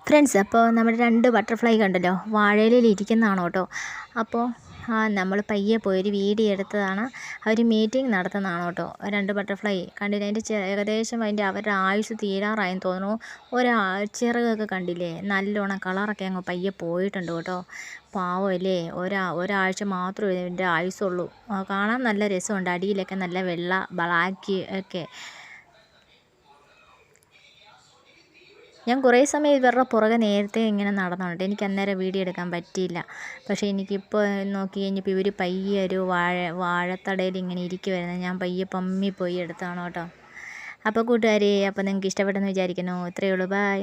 Friends, അപ്പോൾ നമ്മുടെ 2 butterfly കണ്ടല്ലോ, വാഴയിലയിൽ ഇരിക്കുന്നതാണ് കേട്ടോ. അപ്പോൾ നമ്മൾ പയ്യെ പോയൊരു വീഡിയോ എടുത്തതാണ്. അവർ മീറ്റിംഗ് നടത്തുന്നതാണ് കേട്ടോ. 2 ബട്ടർഫ്ലൈ കണ്ടില്ലേ, അതിൻ്റെ ഏകദേശം അവരുടെ ആയുസ് തീരാറായെന്ന് തോന്നുന്നു. ചിറകൊക്കെ കണ്ടില്ലേ, നല്ലോണം കളറൊക്കെ അങ്ങ് പയ്യെ പോയിട്ടുണ്ട് കേട്ടോ. പാവമല്ലേ, ഒരാഴ്ച മാത്രമേ ഇതിൻ്റെ ആയുസുള്ളൂ. കാണാൻ നല്ല രസമുണ്ട്, അടിയിലൊക്കെ നല്ല വെള്ള ബ്ലാക്ക് ഒക്കെ. ഞാൻ കുറേ സമയം ഇവരുടെ പുറകെ നേരത്തെ ഇങ്ങനെ നടന്നുണ്ട്. എനിക്ക് അന്നേരം വീഡിയോ എടുക്കാൻ പറ്റിയില്ല. പക്ഷേ എനിക്കിപ്പോൾ നോക്കി കഴിഞ്ഞപ്പോൾ ഇവർ പയ്യെ ഒരു വാഴത്തടയിൽ ഇങ്ങനെ ഇരിക്കുമായിരുന്നു. ഞാൻ പയ്യെ പമ്മി പോയി എടുത്താണ് കേട്ടോ. അപ്പോൾ കൂട്ടുകാരെ, അപ്പോൾ നിങ്ങൾക്ക് ഇഷ്ടപ്പെട്ടെന്ന് വിചാരിക്കുന്നു. ഇത്രയേ ഉള്ളൂ. ബൈ.